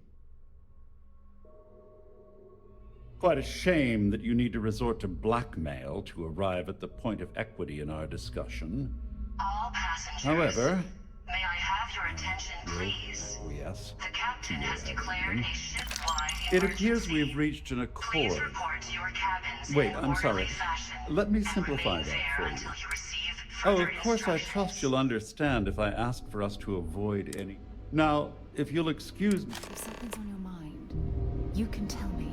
Quite a shame that you need to resort to blackmail to arrive at the point of equity in our discussion. All passengers. However, may I have your attention, please? Yes. The captain has declared a ship-wide It emergency. appears we've reached an accord. Please report to your cabins Wait, in I'm sorry. orderly fashion. Let me simplify that for you. Until you receive Oh, further of course, I trust you'll understand if I ask for us to avoid any. Now, if you'll excuse me. If something's on your mind, you can tell me.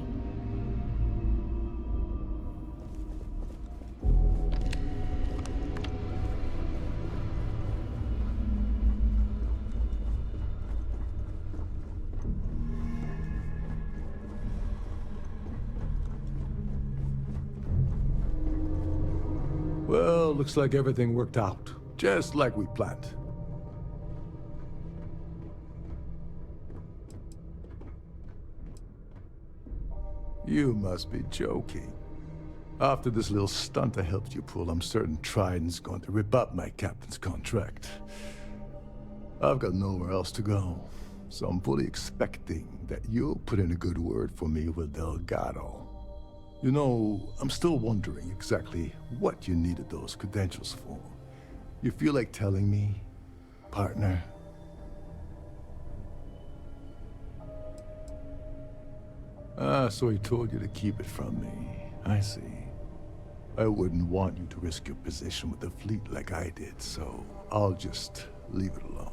Well, looks like everything worked out, just like we planned. You must be joking. After this little stunt I helped you pull, I'm certain Trident's going to rip up my captain's contract. I've got nowhere else to go, so I'm fully expecting that you'll put in a good word for me with Delgado. You know, I'm still wondering exactly what you needed those credentials for. You feel like telling me, partner? Ah, so he told you to keep it from me. I see. I wouldn't want you to risk your position with the fleet like I did, so I'll just leave it alone.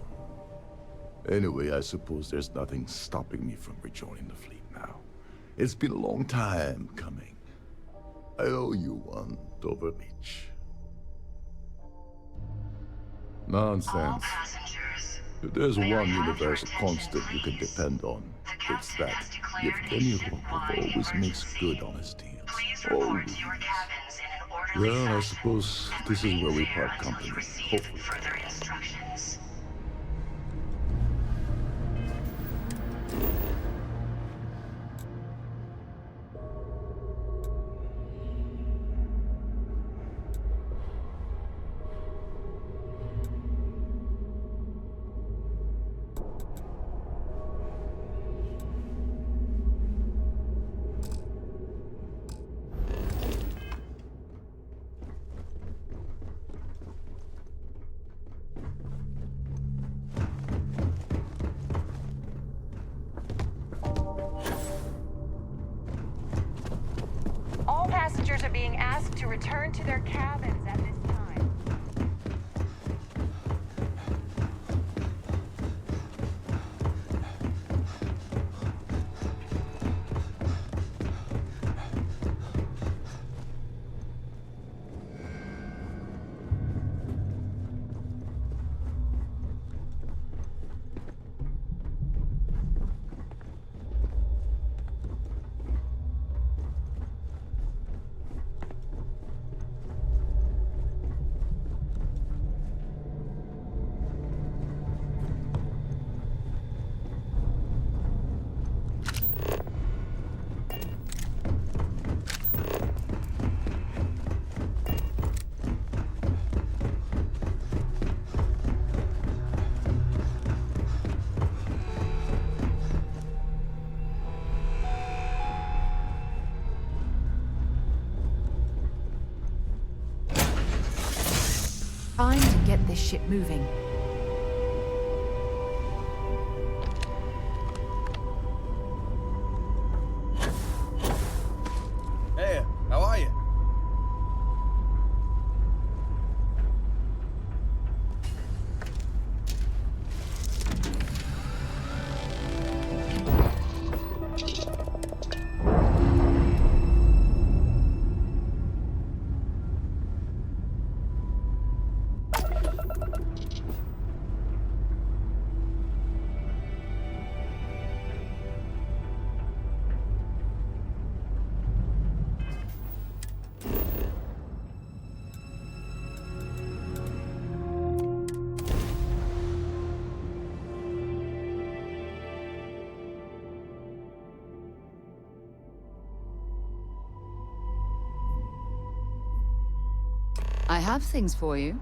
Anyway, I suppose there's nothing stopping me from rejoining the fleet now. It's been a long time coming. I owe you one, Doverbeach. Nonsense. If there's one universal constant you can depend on, it's that Yevgeny Rokov always makes good on his deals. Always. Well, I suppose this is where we part company, hopefully. Further instructions. All passengers are being asked to return to their cabins at this time. Time to get this ship moving. Hey, how are you? I have things for you.